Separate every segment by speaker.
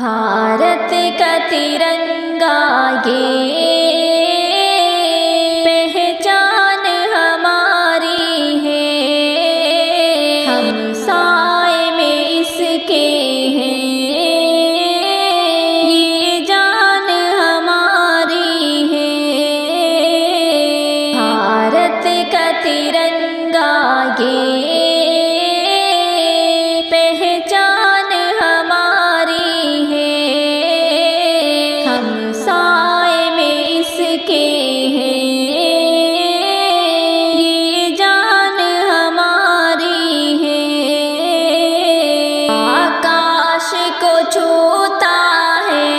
Speaker 1: भारत का तिरंगा ये पहचान हमारी है, हम साए में इसके हैं, ये जान हमारी है। भारत का तिरंगा ये पहचान हमारी है, हम साए में इसके हैं, ये जान हमारी है। आकाश को छूता है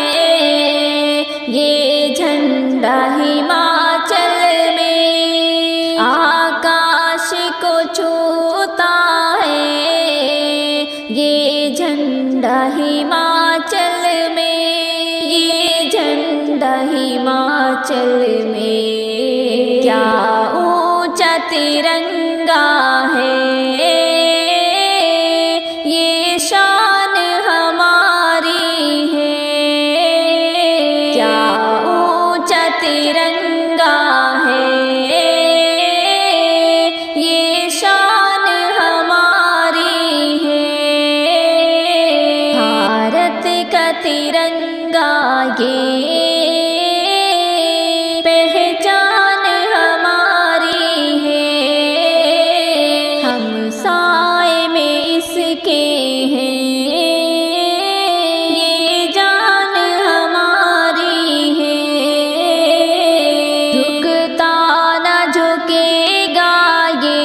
Speaker 1: ये झंडा हिमाचल में, आकाश को छूता है ये झंडा हिमाचल में, ये झंडा हिमाचल में। क्या ऊंचा तिरंगा है, ये शान हमारी है। क्या ऊंचा तिरंगा है, ये शान हमारी है। भारत का तिरंगा ये पहचान हमारी है, हम साए में इसके हैं, ये जान हमारी है। झुकता न झुकेगा ये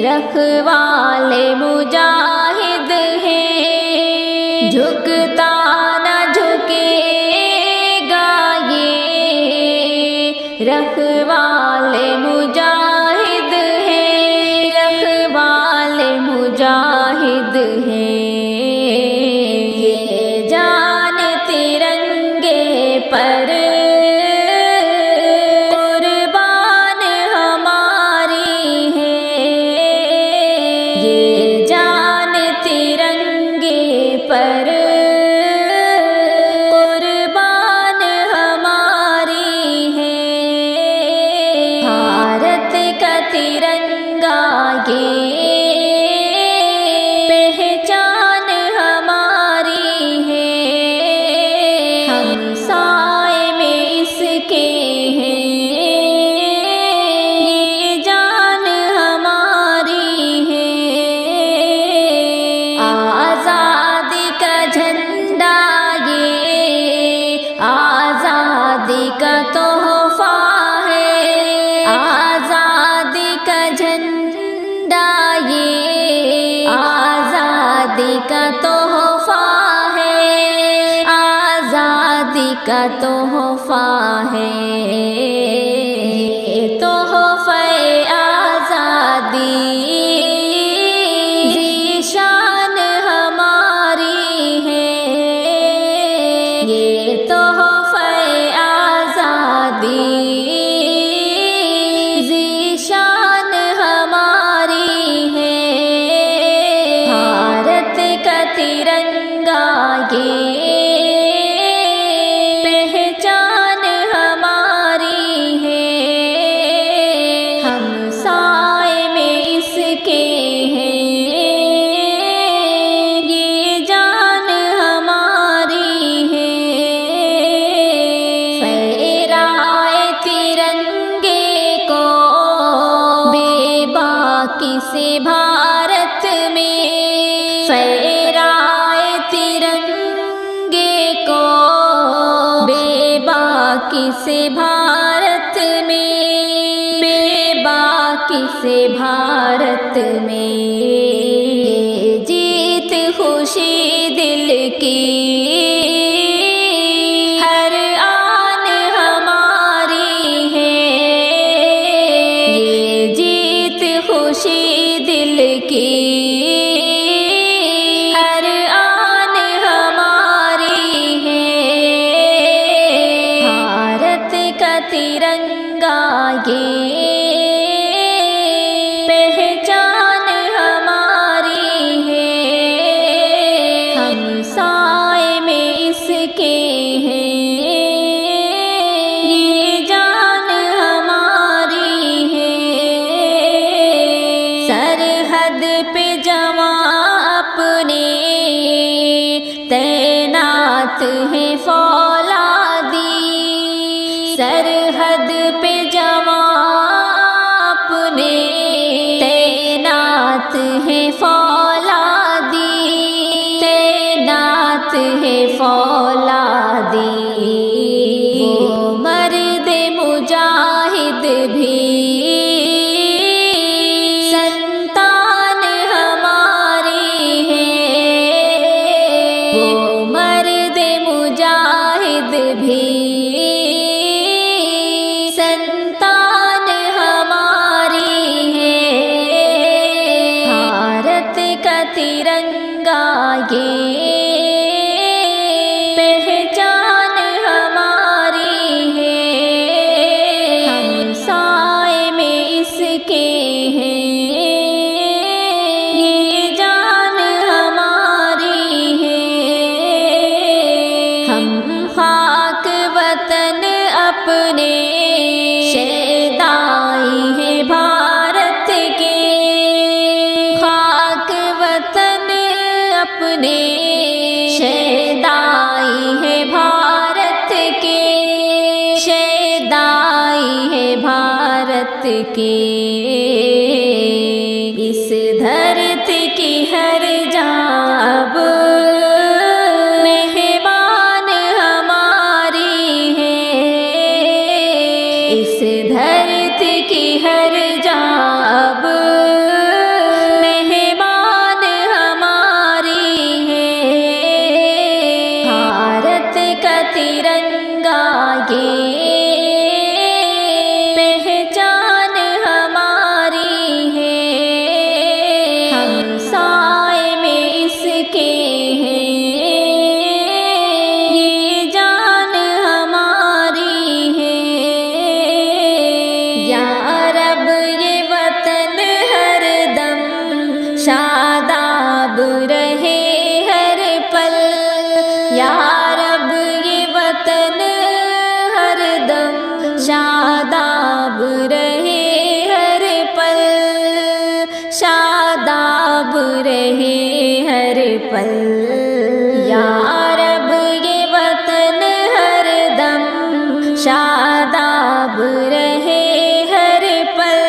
Speaker 1: रखवाले मुजाहिद हैं, झुकता न झुकेगा ये रखवाले मुजाहिद हैं, रखवाले मुजाहिद हैं। ये जान तिरंगे पर कुर्बान हमारी है, ये जान तिरंगे पर कुर्बान हमारी है। भारत का तिरंगा ये पहचान हमारी है, हम साए में इसके हैं, ये जान हमारी है। आज़ादी का झंडा ये आज़ादी का तोहफा है, आज़ादी का झंडा ये आज़ादी का तोहफा है, आज़ादी का तोहफा है। ये तोहफ़े आज़ादी ज़ीशान हमारी है, ये तोहफ़े आज़ादी ज़ीशान हमारी है। भारत का तिरंगा ये पहचान हमारी है, हम साए में इसके हैं, ये जान हमारी है। फहराए तिरंगे को बेबाकी से भारत में, फहराए तिरंगे को बेबाकी से भारत में, बेबाकी से भारत में। जीत खुशी दिल की हर आन हमारी है, ये जीत खुशी दिल की हर आन हमारी है। भारत का तिरंगा ये पहचान हमारी है, हम सा سائے میں اس کے ہیں، یہ جان ہماری ہے، سرحد پہ جواں اپنے تعینات ہے فولادی، سرحد پہ جواں اپنے تعینات ہے فولادی، تعینات ہے فولادی، وہ مرد مجاہد بھی سنتان ہماری ہے، وہ مرد مجاہد بھی سنتان ہماری ہے، بھارت کا ترنگا یہ پہچان ہماری ہے، ہم سائے میں اس کے ہیں، یہ جان ہماری ہے، ہم خاک وطن اپنے شیدائی ہے بھارت کے، خاک وطن اپنے شیدائی ہے بھارت کے، شیدائی ہے بھارت کے، اس دھرتی کی ہر جاب مہمان ہماری ہے، اس دھرتی کی ہر جاب مہمان ہماری ہے، بھارت کا ترنگا یہ پہچان ہماری ہے، ہم سائے میں اس کے ہیں، یہ جان ہماری ہے، یا رب یہ وطن ہر دم شاداب رہے ہر پل، یا رب یہ وطن ہر دم شاداب رہے ہر پل، شاداب رہے ہر پل، یا رب یہ وطن ہر دم شاداب رہے ہر پل،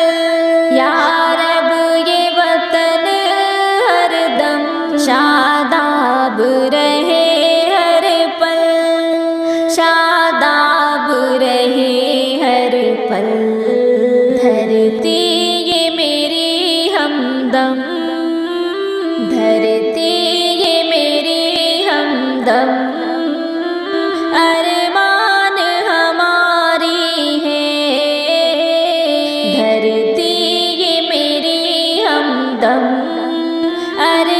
Speaker 1: یا رب یہ وطن ہر دم شاداب رہے ہر پل، شاداب رہے ہر پل، دھرتی یہ میری ہمدم، دھرتی یہ میری ہمدم، ارمان ہماری ہے، دھرتی یہ میری ہمدم، ارمان